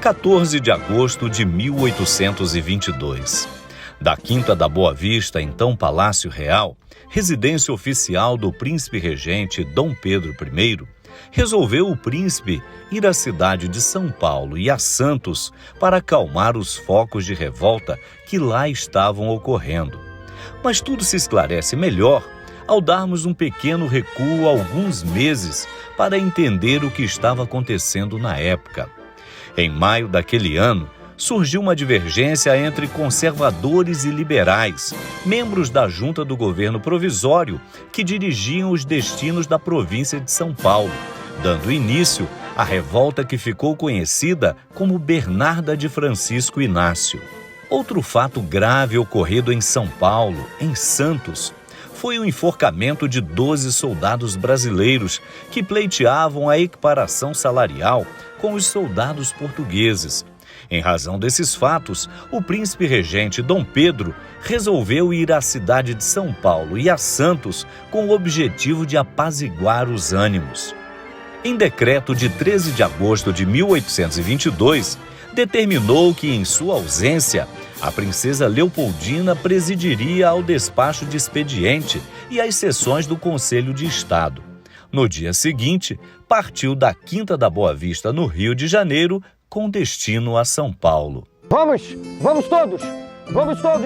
(14 de agosto de 1822). Da Quinta da Boa Vista, então Palácio Real, residência oficial do príncipe regente Dom Pedro I, resolveu o príncipe ir à cidade de São Paulo e a Santos para acalmar os focos de revolta que lá estavam ocorrendo. Mas tudo se esclarece melhor ao darmos um pequeno recuo alguns meses para entender o que estava acontecendo na época. Em maio daquele ano, surgiu uma divergência entre conservadores e liberais, membros da junta do governo provisório que dirigiam os destinos da província de São Paulo, dando início à revolta que ficou conhecida como Bernarda de Francisco Inácio. Outro fato grave ocorrido em São Paulo, em Santos, foi o enforcamento de 12 soldados brasileiros que pleiteavam a equiparação salarial com os soldados portugueses. Em razão desses fatos, o príncipe regente Dom Pedro resolveu ir à cidade de São Paulo e a Santos com o objetivo de apaziguar os ânimos. Em decreto de 13 de agosto de 1822, determinou que, em sua ausência, a princesa Leopoldina presidiria ao despacho de expediente e às sessões do Conselho de Estado. No dia seguinte, partiu da Quinta da Boa Vista, no Rio de Janeiro, com destino a São Paulo. Vamos todos,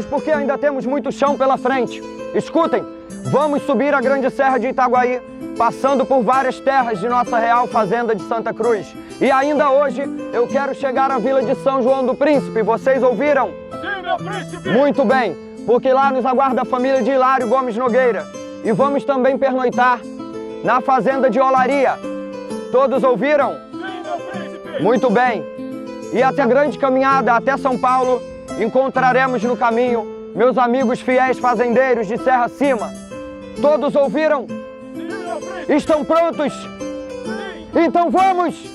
porque ainda temos muito chão pela frente. Escutem, vamos subir a grande serra de Itaguaí, passando por várias terras de nossa real fazenda de Santa Cruz. E ainda hoje eu quero chegar à vila de São João do Príncipe, vocês ouviram? Sim, meu príncipe! Muito bem, porque lá nos aguarda a família de Hilário Gomes Nogueira. E vamos também pernoitar na fazenda de Olaria. Todos ouviram? Sim, meu príncipe! Muito bem. E até a grande caminhada até São Paulo, encontraremos no caminho meus amigos fiéis fazendeiros de Serra Cima. Todos ouviram? Sim, meu príncipe! Estão prontos? Sim! Então vamos!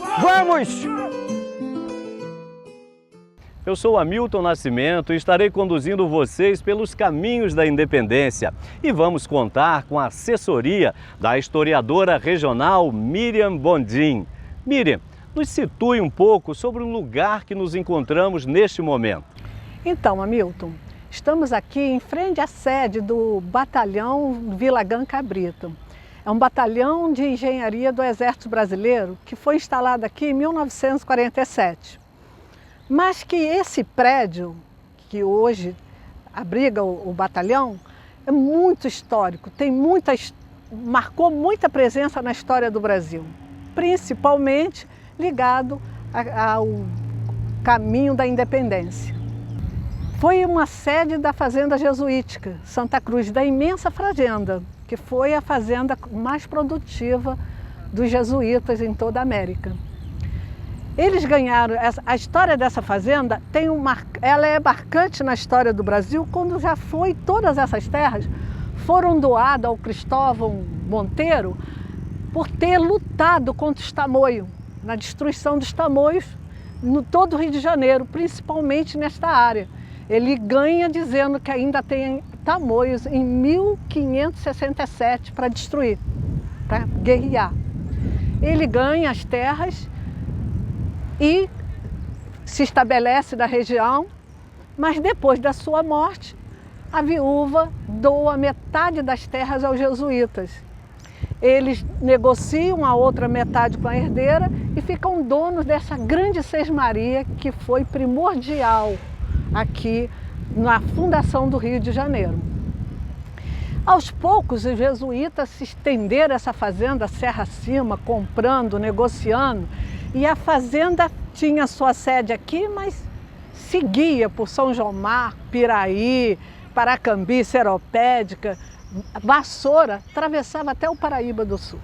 Eu sou Hamilton Nascimento e estarei conduzindo vocês pelos caminhos da independência. E vamos contar com a assessoria da historiadora regional Miriam Bondim. Miriam, nos situe um pouco sobre o lugar que nos encontramos neste momento. Então, Hamilton, estamos aqui em frente à sede do Batalhão Vilagã Cabrito. É um batalhão de engenharia do Exército Brasileiro que foi instalado aqui em 1947. Mas que esse prédio, que hoje abriga o batalhão, é muito histórico, marcou muita presença na história do Brasil, principalmente ligado ao caminho da independência. Foi uma sede da fazenda jesuítica, Santa Cruz, da imensa fazenda, que foi a fazenda mais produtiva dos jesuítas em toda a América. Eles ganharam, a história dessa fazenda ela é marcante na história do Brasil, quando já todas essas terras foram doadas ao Cristóvão Monteiro por ter lutado contra os tamoios, na destruição dos tamoios no todo o Rio de Janeiro, principalmente nesta área. Ele ganha dizendo que ainda tem tamoios em 1567 para destruir, para guerrear. Ele ganha as terras e se estabelece na região, mas depois da sua morte, a viúva doa metade das terras aos jesuítas. Eles negociam a outra metade com a herdeira e ficam donos dessa grande sesmaria que foi primordial aqui na fundação do Rio de Janeiro. Aos poucos, os jesuítas se estenderam essa fazenda serra acima, comprando, negociando, e a fazenda tinha sua sede aqui, mas seguia por São Jomar, Piraí, Paracambi, Seropédica, Vassoura, atravessava até o Paraíba do Sul.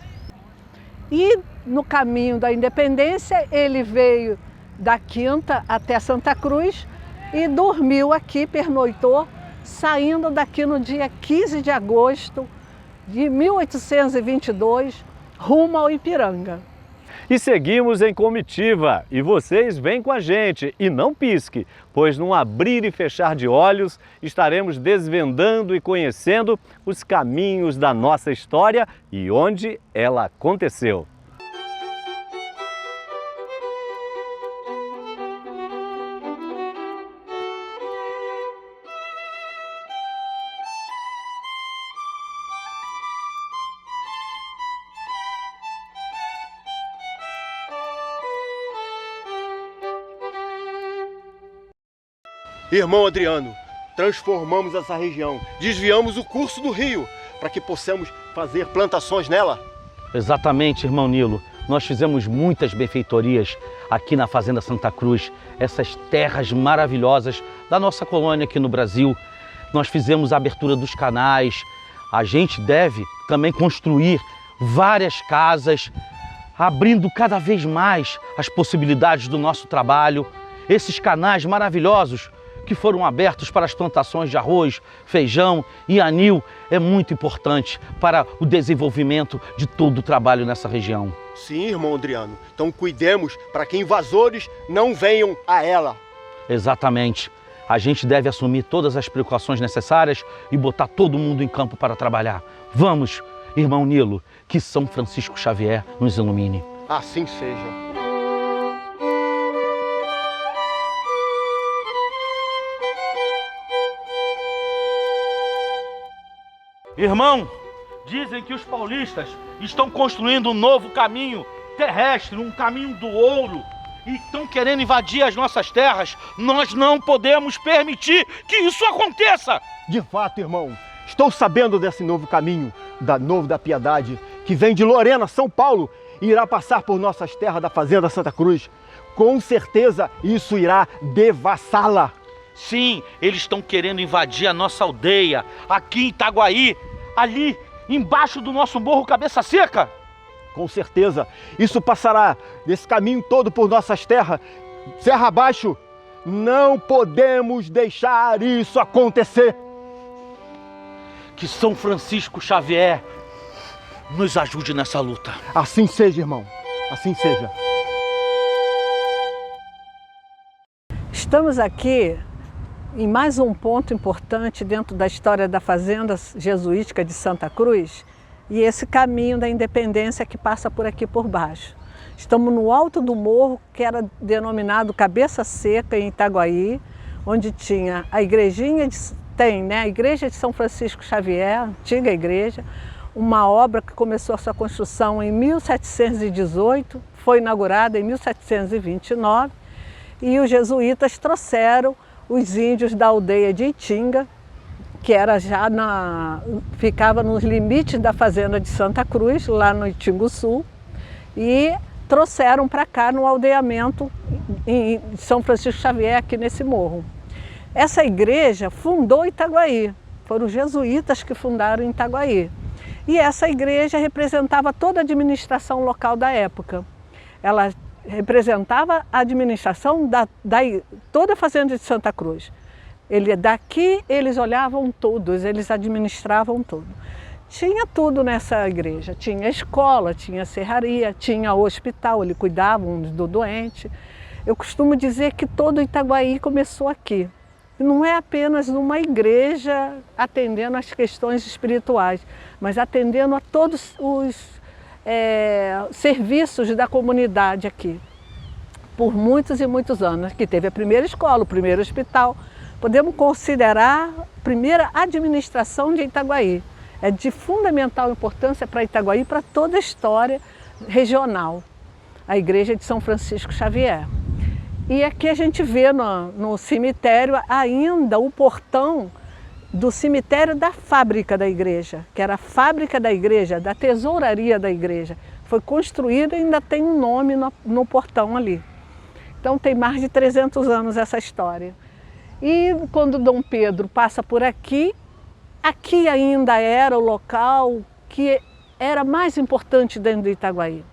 E no caminho da independência, ele veio da Quinta até Santa Cruz e dormiu aqui, pernoitou, saindo daqui no dia 15 de agosto de 1822, rumo ao Ipiranga. E seguimos em comitiva, e vocês vêm com a gente, e não pisque, pois num abrir e fechar de olhos estaremos desvendando e conhecendo os caminhos da nossa história e onde ela aconteceu. Irmão Adriano, transformamos essa região, desviamos o curso do rio para que possamos fazer plantações nela. Exatamente, irmão Nilo. Nós fizemos muitas benfeitorias aqui na Fazenda Santa Cruz, essas terras maravilhosas da nossa colônia aqui no Brasil. Nós fizemos a abertura dos canais. A gente deve também construir várias casas, abrindo cada vez mais as possibilidades do nosso trabalho. Esses canais maravilhosos que foram abertos para as plantações de arroz, feijão e anil é muito importante para o desenvolvimento de todo o trabalho nessa região. Sim, irmão Adriano. Então cuidemos para que invasores não venham a ela. Exatamente. A gente deve assumir todas as precauções necessárias e botar todo mundo em campo para trabalhar. Vamos, irmão Nilo, que São Francisco Xavier nos ilumine. Assim seja. Irmão, dizem que os paulistas estão construindo um novo caminho terrestre, um caminho do ouro, e estão querendo invadir as nossas terras. Nós não podemos permitir que isso aconteça! De fato, irmão, estou sabendo desse novo caminho, da Piedade, que vem de Lorena, São Paulo, e irá passar por nossas terras da Fazenda Santa Cruz. Com certeza isso irá devassá-la. Sim, eles estão querendo invadir a nossa aldeia, aqui em Itaguaí, ali embaixo do nosso morro Cabeça Seca. Com certeza, isso passará desse caminho todo por nossas terras, serra abaixo. Não podemos deixar isso acontecer. Que São Francisco Xavier nos ajude nessa luta. Assim seja, irmão, assim seja. Estamos aqui em mais um ponto importante dentro da história da Fazenda Jesuítica de Santa Cruz e esse caminho da independência que passa por aqui por baixo. Estamos no alto do morro, que era denominado Cabeça Seca, em Itaguaí, onde tinha a igrejinha, a igreja de São Francisco Xavier, antiga igreja, uma obra que começou a sua construção em 1718, foi inaugurada em 1729, e os jesuítas trouxeram os índios da aldeia de Itinga, que era já ficava nos limites da Fazenda de Santa Cruz, lá no Itinguçu, e trouxeram para cá no aldeamento em São Francisco Xavier, aqui nesse morro. Essa igreja fundou Itaguaí, foram os jesuítas que fundaram Itaguaí. E essa igreja representava toda a administração local da época. Ela representava a administração toda a Fazenda de Santa Cruz. Daqui eles olhavam todos, eles administravam tudo. Tinha tudo nessa igreja, tinha escola, tinha serraria, tinha hospital, eles cuidavam do doente. Eu costumo dizer que todo Itaguaí começou aqui. Não é apenas uma igreja atendendo às questões espirituais, mas atendendo a todos os serviços da comunidade aqui, por muitos e muitos anos. Aqui teve a primeira escola, o primeiro hospital. Podemos considerar a primeira administração de Itaguaí. É de fundamental importância para Itaguaí, para toda a história regional, a igreja de São Francisco Xavier. E aqui a gente vê no cemitério ainda o portão do cemitério da fábrica da igreja, que era a fábrica da igreja, da tesouraria da igreja. Foi construída e ainda tem um nome no portão ali. Então tem mais de 300 anos essa história. E quando Dom Pedro passa por aqui, aqui ainda era o local que era mais importante dentro do Itaguaí.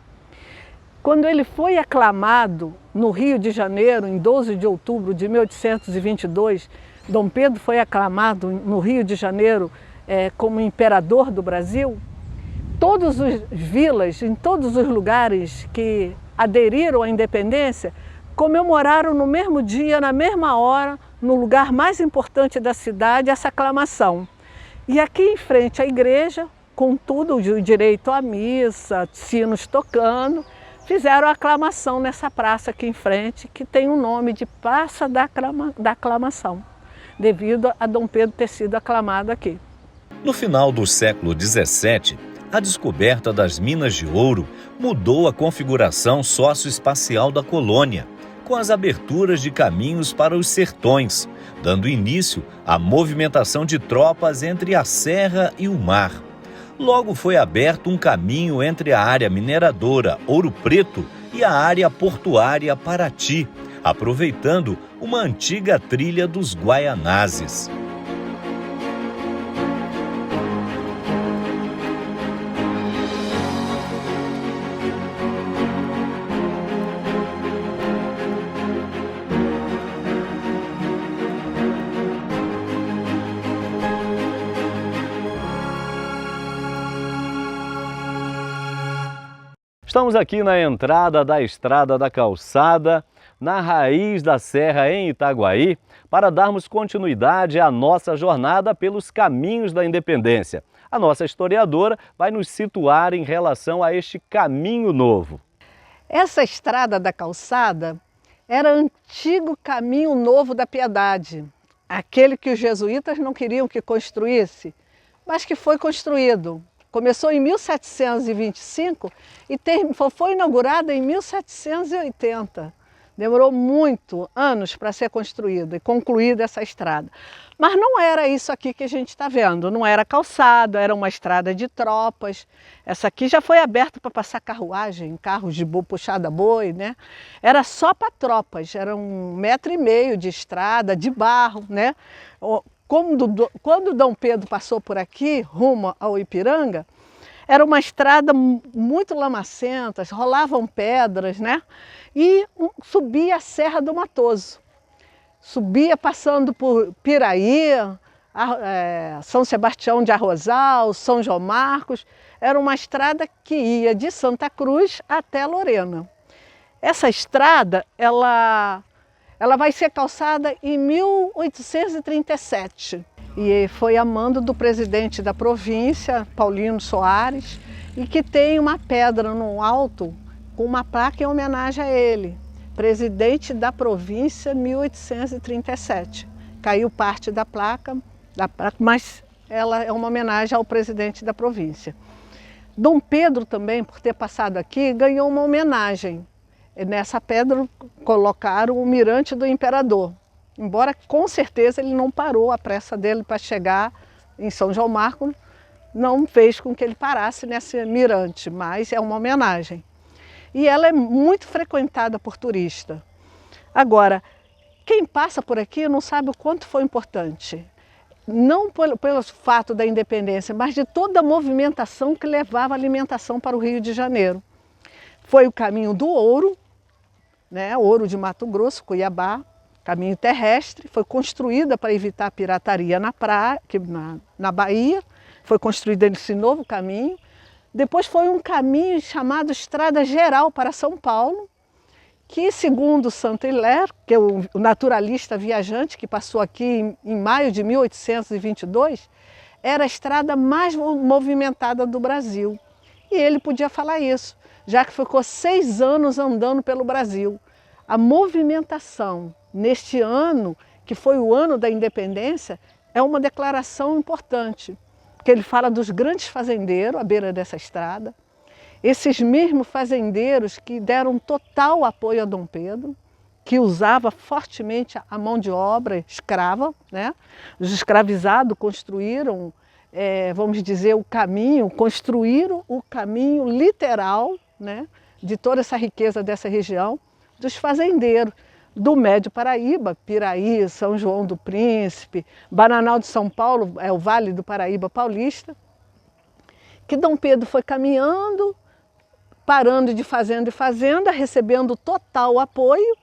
Quando ele foi aclamado no Rio de Janeiro, em 12 de outubro de 1822, Dom Pedro foi aclamado no Rio de Janeiro como imperador do Brasil. Todas as vilas, em todos os lugares que aderiram à independência, comemoraram no mesmo dia, na mesma hora, no lugar mais importante da cidade, essa aclamação. E aqui em frente à igreja, com tudo o direito à missa, sinos tocando, fizeram a aclamação nessa praça aqui em frente, que tem o nome de Praça da Aclamação, devido a Dom Pedro ter sido aclamado aqui. No final do século XVII, a descoberta das minas de ouro mudou a configuração socioespacial da colônia, com as aberturas de caminhos para os sertões, dando início à movimentação de tropas entre a serra e o mar. Logo foi aberto um caminho entre a área mineradora Ouro Preto e a área portuária Paraty, aproveitando uma antiga trilha dos Guaianazes. Estamos aqui na entrada da Estrada da Calçada, na raiz da serra em Itaguaí, para darmos continuidade à nossa jornada pelos caminhos da independência. A nossa historiadora vai nos situar em relação a este caminho novo. Essa Estrada da Calçada era o antigo caminho novo da Piedade, aquele que os jesuítas não queriam que construísse, mas que foi construído. Começou em 1725 e foi inaugurado em 1780. Demorou muito anos para ser construída e concluída essa estrada. Mas não era isso aqui que a gente está vendo, não era calçada, era uma estrada de tropas. Essa aqui já foi aberta para passar carruagem, carros de puxada a boi, né? Era só para tropas, era 1,5 metro de estrada, de barro, né? Quando Dom Pedro passou por aqui, rumo ao Ipiranga, era uma estrada muito lamacenta, rolavam pedras, né? E subia a Serra do Matoso. Subia passando por Piraí, São Sebastião de Arrozal, São João Marcos. Era uma estrada que ia de Santa Cruz até Lorena. Essa estrada, ela vai ser calçada em 1837 e foi a mando do presidente da província, Paulino Soares, e que tem uma pedra no alto com uma placa em homenagem a ele, presidente da província 1837. Caiu parte da placa, mas ela é uma homenagem ao presidente da província. Dom Pedro também, por ter passado aqui, ganhou uma homenagem. Nessa pedra colocaram o mirante do imperador, embora com certeza ele não parou, a pressa dele para chegar em São João Marcos não fez com que ele parasse nesse mirante, mas é uma homenagem. E ela é muito frequentada por turista. Agora, quem passa por aqui não sabe o quanto foi importante, não pelo fato da independência, mas de toda a movimentação que levava a alimentação para o Rio de Janeiro. Foi o caminho do ouro, né? Ouro de Mato Grosso, Cuiabá, caminho terrestre, foi construída para evitar a pirataria na Bahia, foi construído esse novo caminho. Depois foi um caminho chamado Estrada Geral para São Paulo, que segundo Saint-Hilaire, que é o naturalista viajante que passou aqui em maio de 1822, era a estrada mais movimentada do Brasil. E ele podia falar isso, já que ficou 6 anos andando pelo Brasil. A movimentação neste ano, que foi o ano da independência, é uma declaração importante, porque ele fala dos grandes fazendeiros à beira dessa estrada, esses mesmos fazendeiros que deram total apoio a Dom Pedro, que usava fortemente a mão de obra escrava, né? Os escravizados construíram, vamos dizer, construíram o caminho literal, né, de toda essa riqueza dessa região, dos fazendeiros, do Médio Paraíba, Piraí, São João do Príncipe, Bananal de São Paulo, é o Vale do Paraíba Paulista, que Dom Pedro foi caminhando, parando de fazenda em fazenda, recebendo total apoio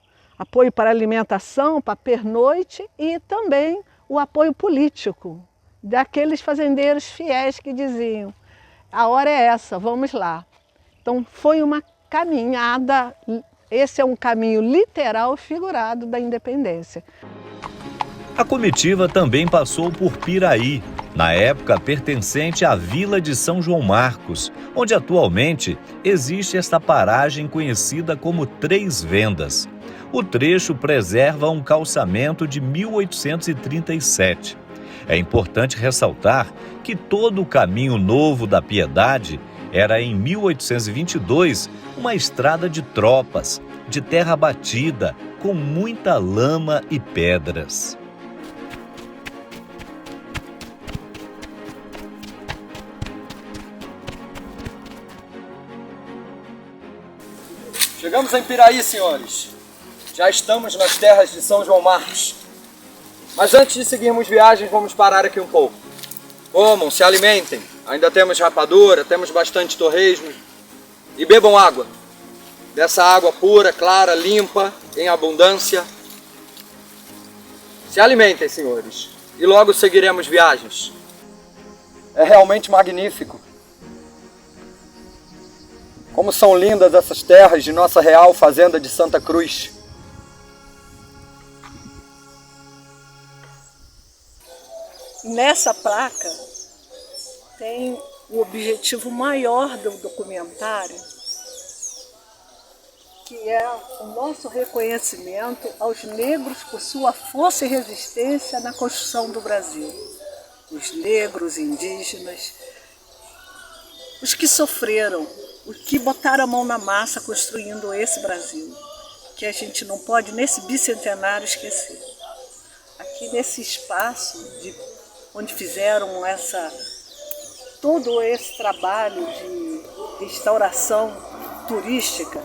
para alimentação, para pernoite e também o apoio político daqueles fazendeiros fiéis que diziam: a hora é essa, vamos lá. Então foi uma caminhada, esse é um caminho literal e figurado da independência. A comitiva também passou por Piraí, na época pertencente à Vila de São João Marcos, onde atualmente existe esta paragem conhecida como Três Vendas. O trecho preserva um calçamento de 1837. É importante ressaltar que todo o caminho novo da Piedade era, em 1822, uma estrada de tropas, de terra batida, com muita lama e pedras. Chegamos em Piraí, senhores. Já estamos nas terras de São João Marcos. Mas antes de seguirmos viagem, vamos parar aqui um pouco. Comam, se alimentem. Ainda temos rapadura, temos bastante torresmo. E bebam água. Dessa água pura, clara, limpa, em abundância. Se alimentem, senhores. E logo seguiremos viagens. É realmente magnífico. Como são lindas essas terras de nossa real fazenda de Santa Cruz. Nessa placa tem o objetivo maior do documentário, que é o nosso reconhecimento aos negros por sua força e resistência na construção do Brasil. Os negros, indígenas, os que sofreram, os que botaram a mão na massa construindo esse Brasil, que a gente não pode, nesse bicentenário, esquecer. Aqui nesse espaço onde fizeram todo esse trabalho de restauração turística,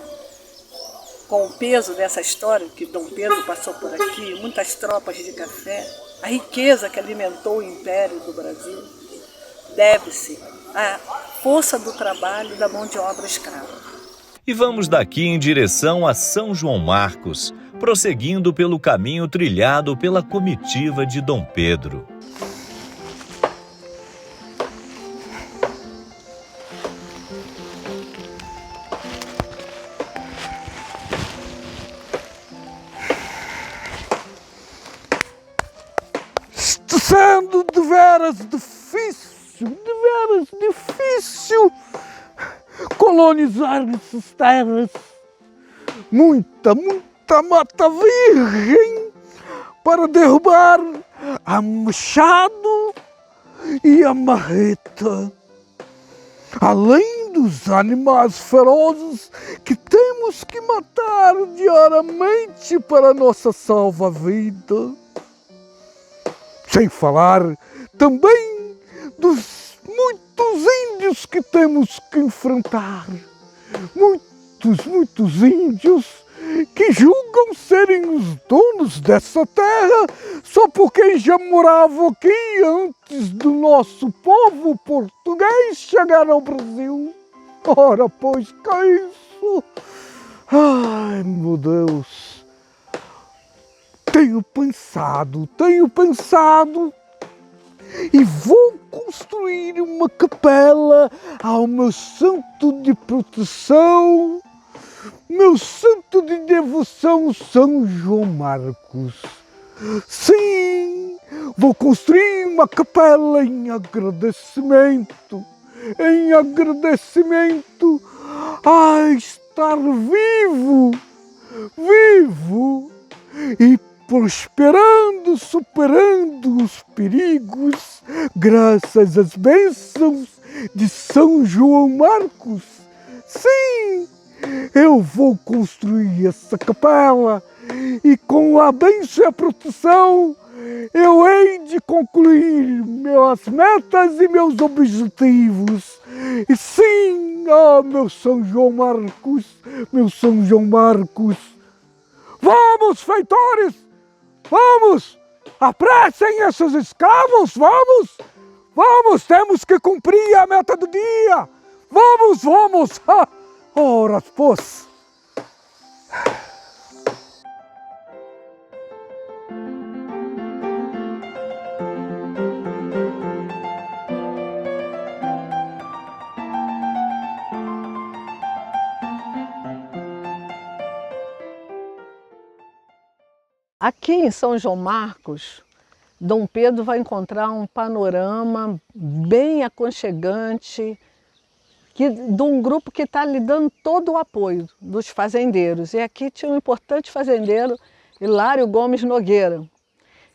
com o peso dessa história, que Dom Pedro passou por aqui, muitas tropas de café, a riqueza que alimentou o Império do Brasil, deve-se à força do trabalho da mão de obra escrava. E vamos daqui em direção a São João Marcos, prosseguindo pelo caminho trilhado pela comitiva de Dom Pedro. Sendo de veras difícil colonizar essas terras. Muita mata virgem para derrubar a machado e a marreta. Além dos animais ferozes que temos que matar diariamente para nossa salva-vida. Sem falar também dos muitos índios que temos que enfrentar. Muitos índios que julgam serem os donos dessa terra só porque já moravam aqui antes do nosso povo português chegar ao Brasil. Ora, pois, que é isso? Ai, meu Deus! Tenho pensado e vou construir uma capela ao meu santo de proteção, meu santo de devoção, São João Marcos. Sim, vou construir uma capela em agradecimento a estar vivo e prosperando, superando os perigos, graças às bênçãos de São João Marcos. Sim, eu vou construir essa capela e com a bênção e a proteção eu hei de concluir minhas metas e meus objetivos. E sim, meu São João Marcos, meu São João Marcos. Vamos, feitores, vamos, apressem esses escravos, vamos, vamos, temos que cumprir a meta do dia. Vamos, vamos, ora, pois. Aqui em São João Marcos, Dom Pedro vai encontrar um panorama bem aconchegante de um grupo que está lhe dando todo o apoio dos fazendeiros. E aqui tinha um importante fazendeiro, Hilário Gomes Nogueira,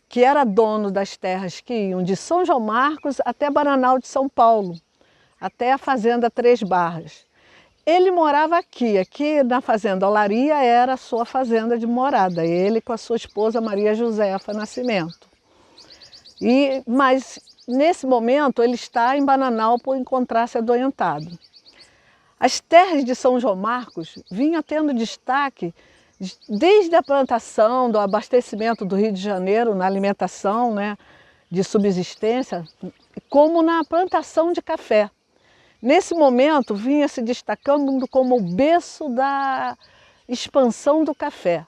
que era dono das terras que iam de São João Marcos até Bananal de São Paulo, até a fazenda Três Barras. Ele morava aqui na fazenda Olaria era a sua fazenda de morada, ele com a sua esposa Maria Josefa Nascimento. Mas nesse momento ele está em Bananal por encontrar-se adoentado. As terras de São João Marcos vinham tendo destaque desde a plantação, do abastecimento do Rio de Janeiro, na alimentação, né, de subsistência, como na plantação de café. Nesse momento, vinha se destacando como o berço da expansão do café.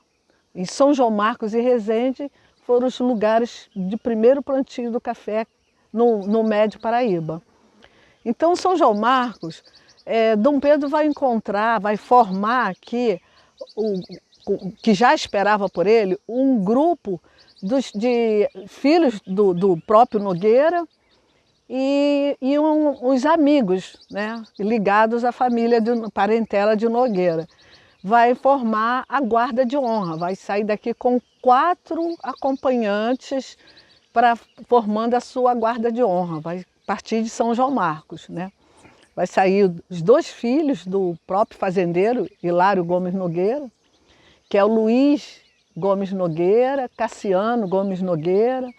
Em São João Marcos e Resende foram os lugares de primeiro plantio do café no Médio Paraíba. Então, São João Marcos, Dom Pedro vai formar aqui, que já esperava por ele, um grupo de filhos do próprio Nogueira, e os amigos, né, ligados à família parentela de Nogueira. Vai formar a guarda de honra, vai sair daqui com 4 acompanhantes formando a sua guarda de honra, vai partir de São João Marcos, né? Vai sair os 2 filhos do próprio fazendeiro, Hilário Gomes Nogueira, que é o Luiz Gomes Nogueira, Cassiano Gomes Nogueira,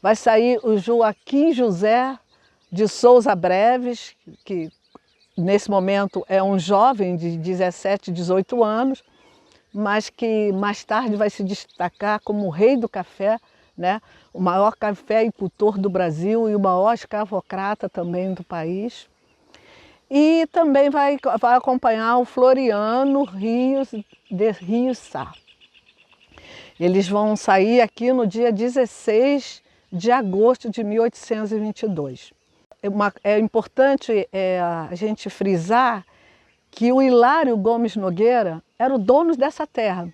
vai sair o Joaquim José de Souza Breves, que nesse momento é um jovem de 17, 18 anos, mas que mais tarde vai se destacar como o rei do café, né? O maior cafeicultor do Brasil e o maior escravocrata também do país. E também vai acompanhar o Floriano Rios Sá. Eles vão sair aqui no dia 16 de agosto de 1822. É importante a gente frisar que o Hilário Gomes Nogueira era o dono dessa terra.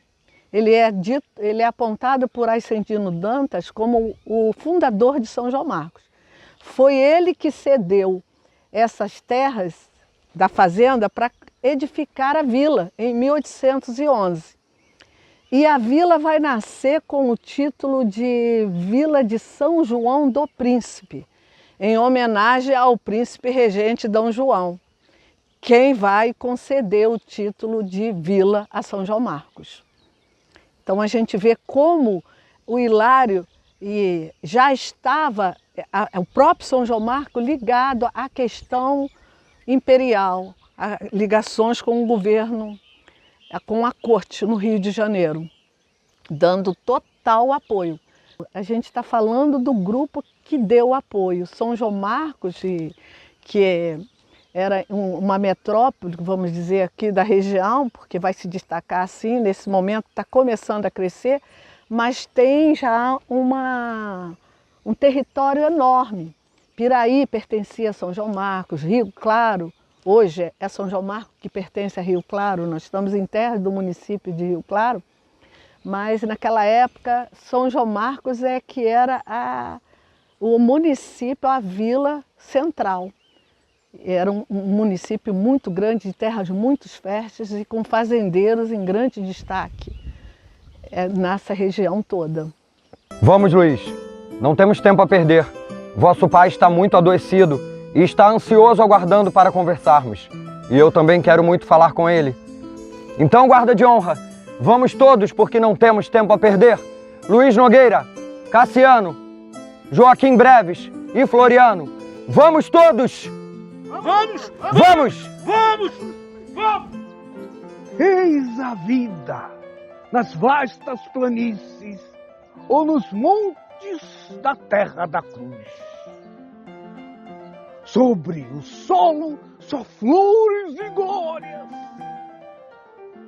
Ele é apontado por Ascendino Dantas como o fundador de São João Marcos. Foi ele que cedeu essas terras da fazenda para edificar a vila em 1811. E a vila vai nascer com o título de Vila de São João do Príncipe, em homenagem ao príncipe regente Dom João, quem vai conceder o título de vila a São João Marcos. Então a gente vê como o Hilário já estava, o próprio São João Marcos, ligado à questão imperial, a ligações com o governo, com a corte no Rio de Janeiro, dando total apoio. A gente está falando do grupo que deu apoio. São João Marcos, que era uma metrópole, vamos dizer, aqui da região, porque vai se destacar assim, nesse momento está começando a crescer, mas tem já um território enorme. Piraí pertencia a São João Marcos, Rio Claro, hoje é São João Marcos que pertence a Rio Claro, nós estamos em terra do município de Rio Claro, mas naquela época São João Marcos que era o município, a vila central. Era um município muito grande, de terras muito férteis e com fazendeiros em grande destaque nessa região toda. Vamos, Luiz, não temos tempo a perder. Vosso pai está muito adoecido e está ansioso aguardando para conversarmos. E eu também quero muito falar com ele. Então, guarda de honra, Vamos todos, porque não temos tempo a perder. Luiz Nogueira, Cassiano, Joaquim Breves e Floriano. Vamos todos! Vamos! Vamos! Vamos! Vamos! Eis a vida nas vastas planícies ou nos montes da terra da cruz. Sobre o solo só flores e glórias.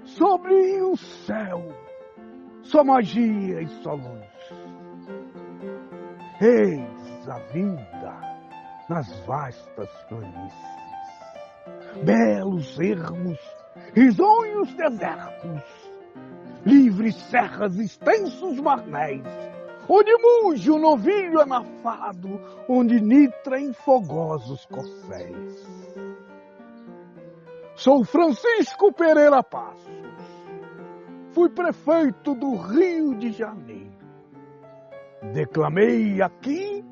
Sobre o céu só magia e só luz. Eis a vida nas vastas planícies. Belos ermos, risonhos desertos, livres serras, extensos marnéis, onde muge o novilho anafado, onde nitrem fogosos corcéis. Sou Francisco Pereira Passos, fui prefeito do Rio de Janeiro. Declamei aqui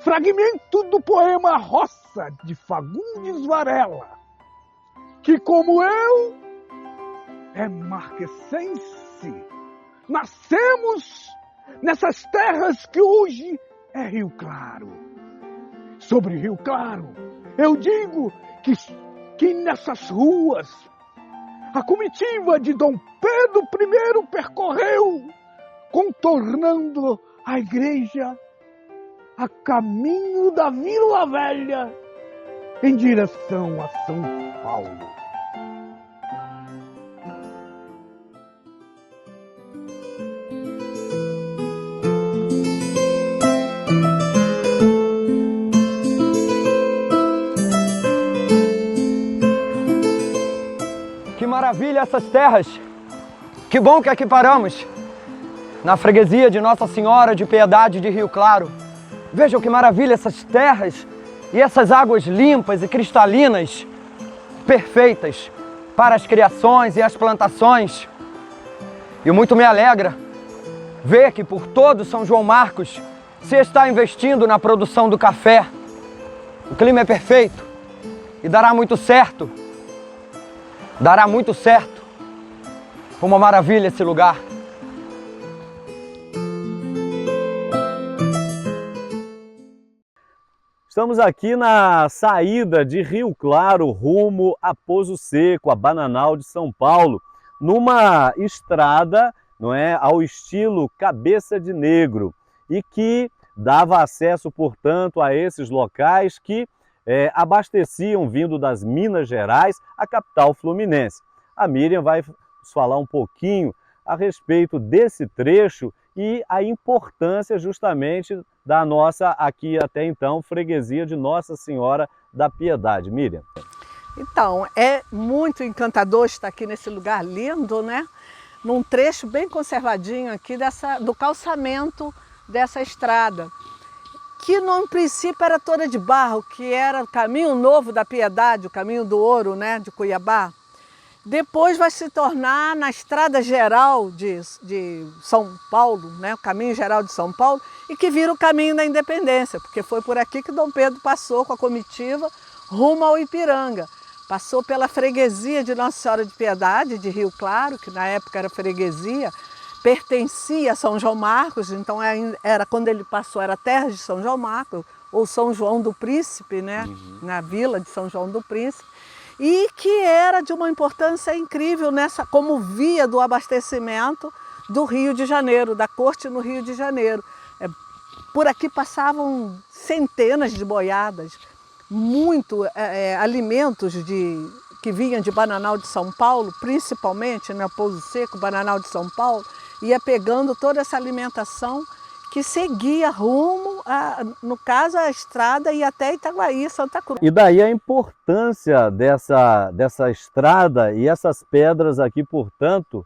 fragmento do poema Roça de Fagundes Varela, que como eu é marquecense. Nascemos nessas terras que hoje é Rio Claro. Sobre Rio Claro, eu digo que nessas ruas a comitiva de Dom Pedro I percorreu, contornando a igreja a caminho da Vila Velha em direção a São Paulo. Que maravilha essas terras! Que bom que aqui paramos, na freguesia de Nossa Senhora de Piedade de Rio Claro. Vejam que maravilha essas terras e essas águas limpas e cristalinas, perfeitas para as criações e as plantações. E muito me alegra ver que por todo São João Marcos se está investindo na produção do café. O clima é perfeito e dará muito certo. Dará muito certo. Uma maravilha esse lugar. Estamos aqui na saída de Rio Claro, rumo a Poço Seco, a Bananal de São Paulo, numa estrada, não é, ao estilo Cabeça de Negro, e que dava acesso, portanto, a esses locais que abasteciam, vindo das Minas Gerais, a capital fluminense. A Miriam vai nos falar um pouquinho a respeito desse trecho e a importância justamente da nossa, aqui até então, freguesia de Nossa Senhora da Piedade. Miriam. Então, é muito encantador estar aqui nesse lugar lindo, né? Num trecho bem conservadinho aqui do calçamento dessa estrada, que no princípio era toda de barro, que era o caminho novo da Piedade, o caminho do ouro, né, de Cuiabá. Depois vai se tornar na Estrada Geral de São Paulo, né, o Caminho Geral de São Paulo, e que vira o Caminho da Independência, porque foi por aqui que Dom Pedro passou com a comitiva rumo ao Ipiranga. Passou pela freguesia de Nossa Senhora de Piedade, de Rio Claro, que na época era freguesia, pertencia a São João Marcos, então era quando ele passou, era terra de São João Marcos, ou São João do Príncipe, né, na vila de São João do Príncipe, e que era de uma importância incrível como via do abastecimento do Rio de Janeiro, da corte no Rio de Janeiro. Por aqui passavam centenas de boiadas, alimentos que vinham de Bananal de São Paulo, principalmente, né, Poço Seco, Bananal de São Paulo, ia pegando toda essa alimentação que seguia rumo, no caso, a estrada e até Itaguaí, Santa Cruz. E daí a importância dessa estrada e essas pedras aqui, portanto,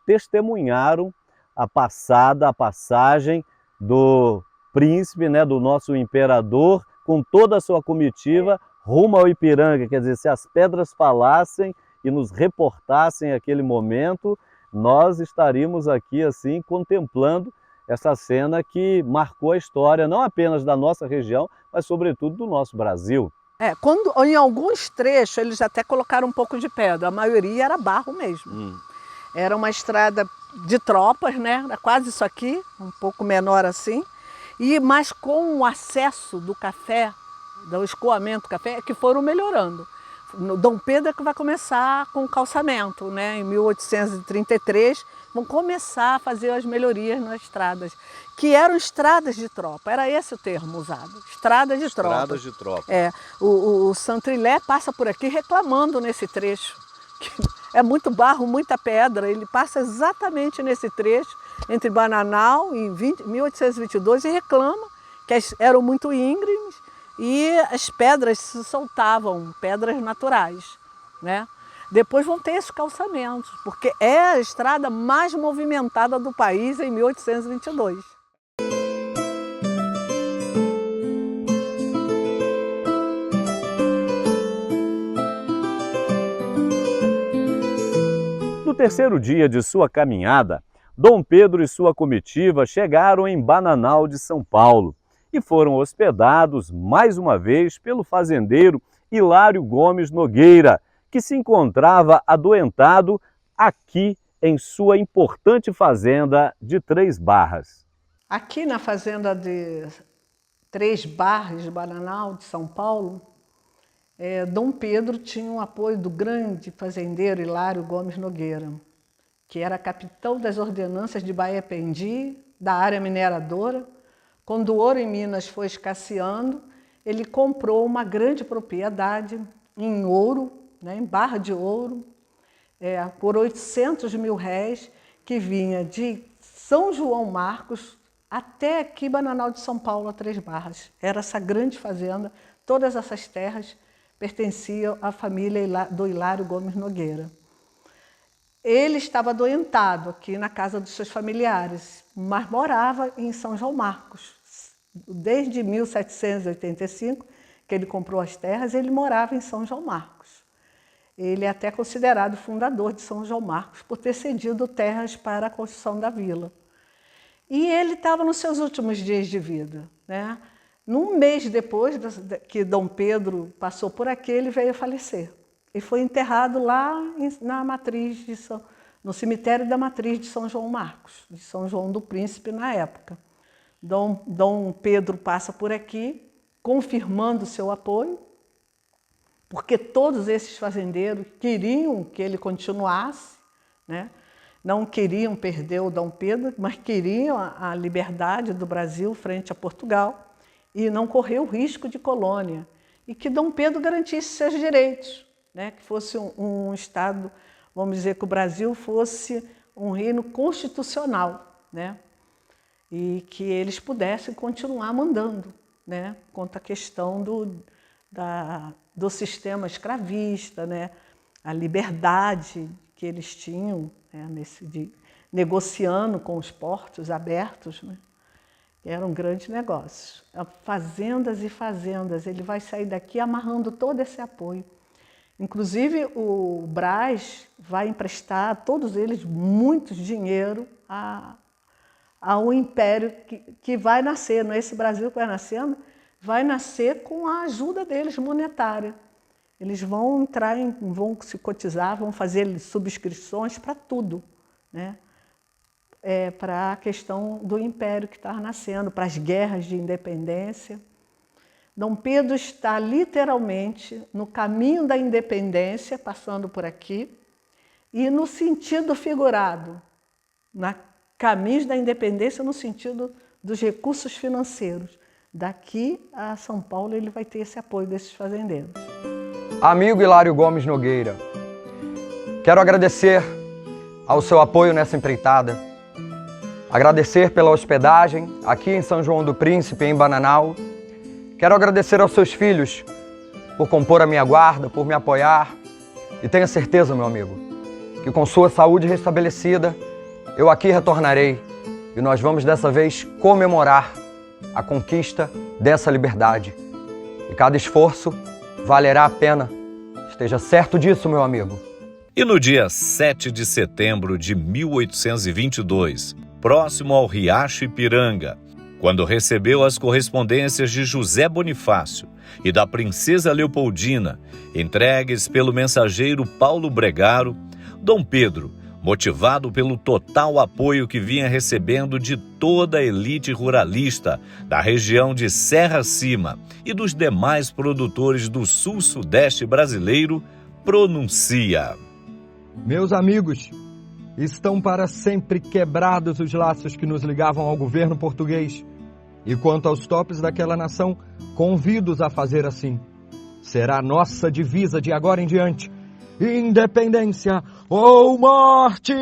testemunharam a passagem do príncipe, né, do nosso imperador, com toda a sua comitiva, rumo ao Ipiranga. Quer dizer, se as pedras falassem e nos reportassem aquele momento, nós estaríamos aqui assim contemplando essa cena que marcou a história não apenas da nossa região, mas sobretudo do nosso Brasil. Em alguns trechos eles até colocaram um pouco de pedra, a maioria era barro mesmo. Era uma estrada de tropas, né? Era quase isso aqui, um pouco menor assim. Mas com o acesso do café, do escoamento do café, é que foram melhorando. Dom Pedro é que vai começar com o calçamento, né? Em 1833, vão começar a fazer as melhorias nas estradas, que eram estradas de tropa, era esse o termo usado, estradas de tropa. Estradas de tropa. O Saint-Hilaire passa por aqui reclamando nesse trecho, que é muito barro, muita pedra, ele passa exatamente nesse trecho, entre Bananal e 1822, e reclama que eram muito íngremes, e as pedras se soltavam, pedras naturais, né? Depois vão ter esses calçamentos, porque é a estrada mais movimentada do país em 1822. No terceiro dia de sua caminhada, Dom Pedro e sua comitiva chegaram em Bananal de São Paulo e foram hospedados mais uma vez pelo fazendeiro Hilário Gomes Nogueira, que se encontrava adoentado aqui em sua importante fazenda de Três Barras. Aqui na fazenda de Três Barras de Bananal de São Paulo, Dom Pedro tinha o apoio do grande fazendeiro Hilário Gomes Nogueira, que era capitão das ordenanças de Baependi, da área mineradora. Quando o ouro em Minas foi escasseando, ele comprou uma grande propriedade em ouro, né, em barra de ouro, por 800 mil réis, que vinha de São João Marcos até aqui Bananal de São Paulo, a Três Barras. Era essa grande fazenda, todas essas terras pertenciam à família do Hilário Gomes Nogueira. Ele estava adoentado aqui na casa dos seus familiares, mas morava em São João Marcos. Desde 1785, que ele comprou as terras, ele morava em São João Marcos. Ele é até considerado fundador de São João Marcos, por ter cedido terras para a construção da vila. E ele estava nos seus últimos dias de vida, né? Num mês depois que Dom Pedro passou por aqui, ele veio a falecer. E foi enterrado lá na matriz no cemitério da matriz de São João Marcos, de São João do Príncipe na época. Dom Pedro passa por aqui, confirmando seu apoio, porque todos esses fazendeiros queriam que ele continuasse, né? Não queriam perder o Dom Pedro, mas queriam a liberdade do Brasil frente a Portugal e não correr o risco de colônia, e que Dom Pedro garantisse seus direitos, né? Que fosse um Estado, vamos dizer, que o Brasil fosse um reino constitucional, né? E que eles pudessem continuar mandando, né? Quanto à questão do sistema escravista, né? A liberdade que eles tinham, né? Negociando com os portos abertos, né? Era um grande negócio. Fazendas e fazendas, ele vai sair daqui amarrando todo esse apoio. Inclusive o Brás vai emprestar a todos eles muito dinheiro ao império que vai nascer, não é esse Brasil que vai nascendo, vai nascer com a ajuda deles monetária. Eles vão vão se cotizar, vão fazer subscrições para tudo, né? Para a questão do império que está nascendo, para as guerras de independência. Dom Pedro está literalmente no caminho da independência, passando por aqui, e no sentido figurado, caminhos da independência no sentido dos recursos financeiros. Daqui a São Paulo ele vai ter esse apoio desses fazendeiros. Amigo Hilário Gomes Nogueira, quero agradecer ao seu apoio nessa empreitada, agradecer pela hospedagem aqui em São João do Príncipe, em Bananal. Quero agradecer aos seus filhos por compor a minha guarda, por me apoiar, e tenha certeza, meu amigo, que com sua saúde restabelecida, eu aqui retornarei e nós vamos dessa vez comemorar a conquista dessa liberdade. E cada esforço valerá a pena. Esteja certo disso, meu amigo. E no dia 7 de setembro de 1822, próximo ao Riacho Ipiranga, quando recebeu as correspondências de José Bonifácio e da princesa Leopoldina, entregues pelo mensageiro Paulo Bregaro, Dom Pedro motivado pelo total apoio que vinha recebendo de toda a elite ruralista da região de Serra Cima e dos demais produtores do sul-sudeste brasileiro, pronuncia: Meus amigos, estão para sempre quebrados os laços que nos ligavam ao governo português. E quanto aos topes daquela nação, convido-os a fazer assim. Será nossa divisa de agora em diante: independência ou morte!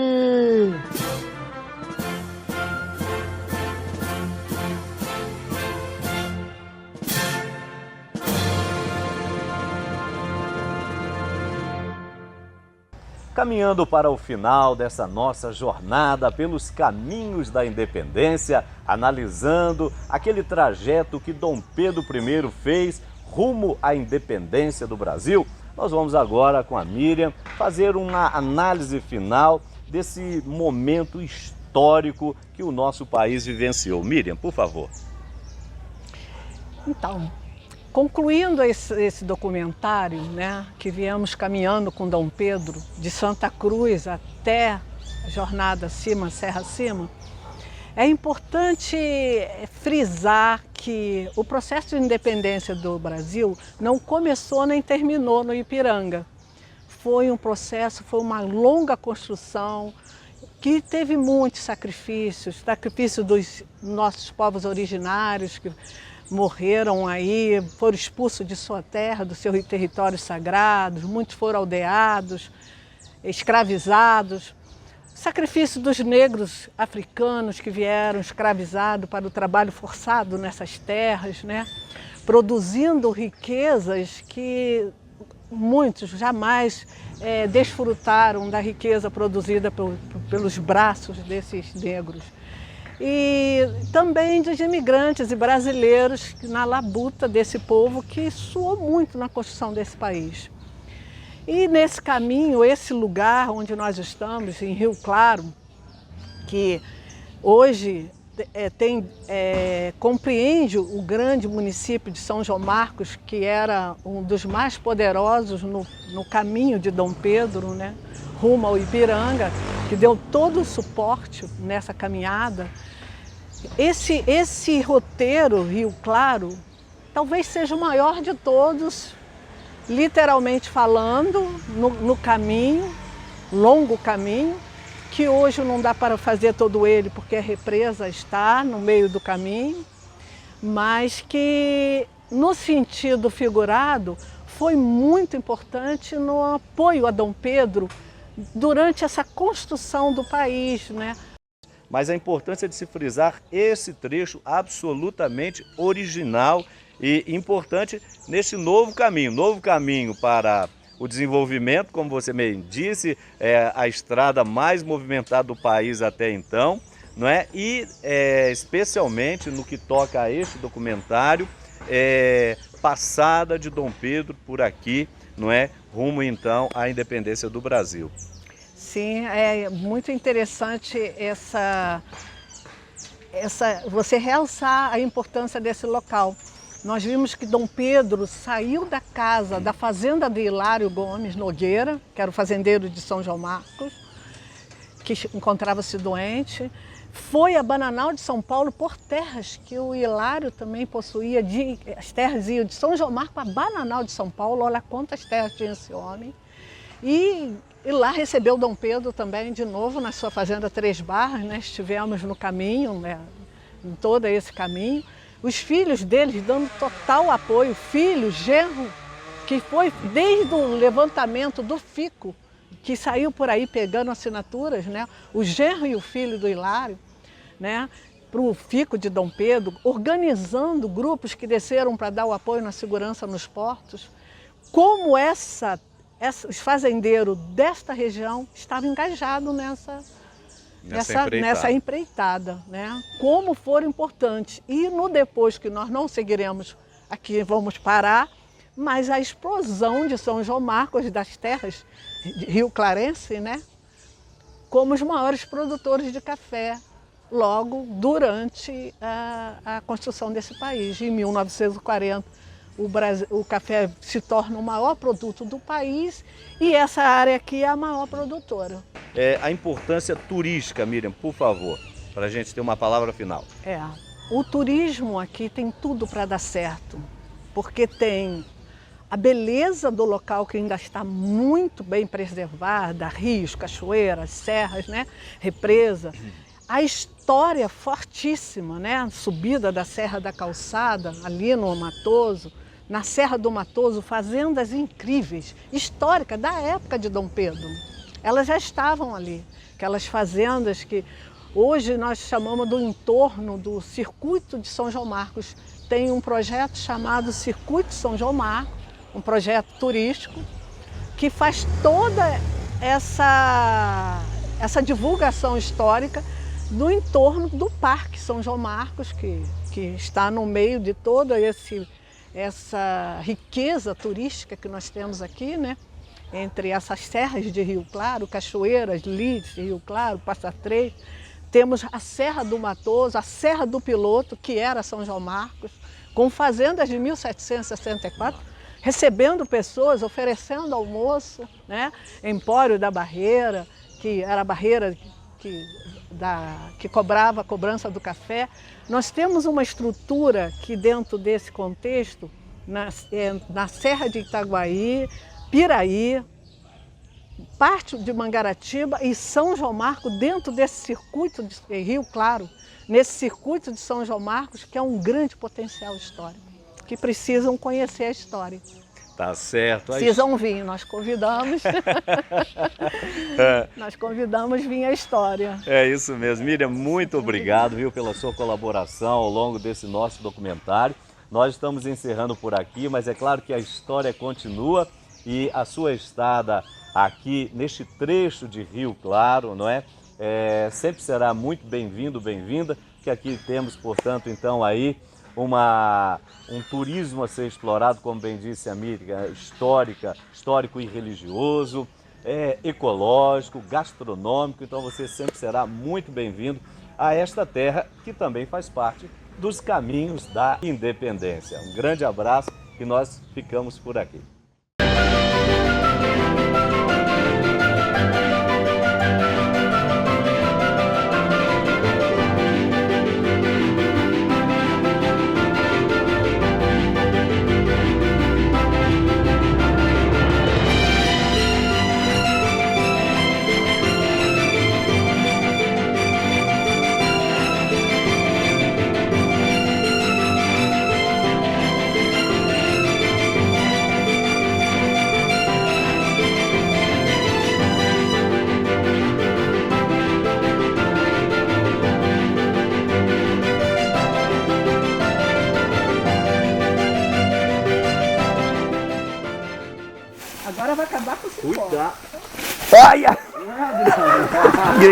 Caminhando para o final dessa nossa jornada pelos caminhos da independência, analisando aquele trajeto que Dom Pedro I fez rumo à independência do Brasil, nós vamos agora com a Miriam fazer uma análise final desse momento histórico que o nosso país vivenciou. Miriam, por favor. Então, concluindo esse documentário, né, que viemos caminhando com Dom Pedro, de Santa Cruz até a jornada acima, Serra Acima, é importante frisar que o processo de independência do Brasil não começou nem terminou no Ipiranga. Foi um processo, foi uma longa construção que teve muitos sacrifícios, sacrifício dos nossos povos originários, que morreram aí, foram expulsos de sua terra, do seu território sagrado, muitos foram aldeados, escravizados. Sacrifício dos negros africanos que vieram escravizados para o trabalho forçado nessas terras, né? Produzindo riquezas que muitos jamais desfrutaram da riqueza produzida pelos braços desses negros. E também dos imigrantes e brasileiros na labuta desse povo que suou muito na construção desse país. E nesse caminho, esse lugar onde nós estamos, em Rio Claro, que hoje compreende o grande município de São João Marcos, que era um dos mais poderosos no caminho de Dom Pedro, né, rumo ao Ipiranga, que deu todo o suporte nessa caminhada. Esse roteiro, Rio Claro, talvez seja o maior de todos, literalmente falando, no caminho, longo caminho, que hoje não dá para fazer todo ele porque a represa está no meio do caminho, mas que no sentido figurado foi muito importante no apoio a Dom Pedro durante essa construção do país, né? Mas a importância de se frisar esse trecho absolutamente original e importante nesse novo caminho para o desenvolvimento, como você bem disse, é a estrada mais movimentada do país até então, não é? E especialmente no que toca a este documentário, passada de Dom Pedro por aqui, não é? Rumo então à independência do Brasil. Sim, é muito interessante você realçar a importância desse local. Nós vimos que Dom Pedro saiu da casa, da fazenda de Hilário Gomes Nogueira, que era o fazendeiro de São João Marcos, que encontrava-se doente, foi a Bananal de São Paulo por terras que o Hilário também possuía, as terras iam de São João Marcos a Bananal de São Paulo, olha quantas terras tinha esse homem. E lá recebeu Dom Pedro também de novo na sua fazenda Três Barras, né? Estivemos no caminho, né? Em todo esse caminho. Os filhos deles dando total apoio, filho, genro, que foi desde o levantamento do Fico, que saiu por aí pegando assinaturas, né? O genro e o filho do Hilário, né? Para o Fico de Dom Pedro, organizando grupos que desceram para dar o apoio na segurança nos portos. Como os fazendeiros desta região estavam engajados nessa empreitada, né? Como foram importantes. E no depois que nós não seguiremos aqui, vamos parar, mas a explosão de São João Marcos, das terras de Rio Clarense, né? Como os maiores produtores de café, logo durante a construção desse país, em 1940. O café se torna o maior produto do país e essa área aqui é a maior produtora. a importância turística, Miriam, por favor, para a gente ter uma palavra final. O turismo aqui tem tudo para dar certo, porque tem a beleza do local que ainda está muito bem preservada, rios, cachoeiras, serras, né? Represa. A história fortíssima, né? A subida da Serra da Calçada, ali no Matoso, na Serra do Matoso, fazendas incríveis, históricas, da época de Dom Pedro. Elas já estavam ali, aquelas fazendas que hoje nós chamamos do entorno do Circuito de São João Marcos. Tem um projeto chamado Circuito de São João Marcos, um projeto turístico, que faz toda essa divulgação histórica do entorno do Parque São João Marcos, que está no meio de toda essa riqueza turística que nós temos aqui, né? Entre essas serras de Rio Claro, cachoeiras, Lides, Rio Claro, Passa Três. Temos a Serra do Matoso, a Serra do Piloto, que era São João Marcos, com fazendas de 1764, recebendo pessoas, oferecendo almoço, né? Empório da Barreira, que era a barreira que cobrava a cobrança do café. Nós temos uma estrutura que dentro desse contexto, na Serra de Itaguaí, Piraí, parte de Mangaratiba e São João Marcos, dentro desse circuito de Rio Claro, nesse circuito de São João Marcos, que é um grande potencial histórico, que precisam conhecer a história. Tá certo. Precisam vir, nós convidamos. Nós convidamos vir a história. É isso mesmo. Miriam, muito obrigado, viu, pela sua colaboração ao longo desse nosso documentário. Nós estamos encerrando por aqui, mas é claro que a história continua e a sua estada aqui neste trecho de Rio Claro, não é? Sempre será muito bem-vindo, bem-vinda, que aqui temos, portanto, então aí um turismo a ser explorado, como bem disse a Miriam, histórico e religioso, ecológico, gastronômico, então você sempre será muito bem-vindo a esta terra que também faz parte dos caminhos da independência. Um grande abraço e nós ficamos por aqui. Agora vai acabar com o cipó. Cuidado! Ai!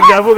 Gravou.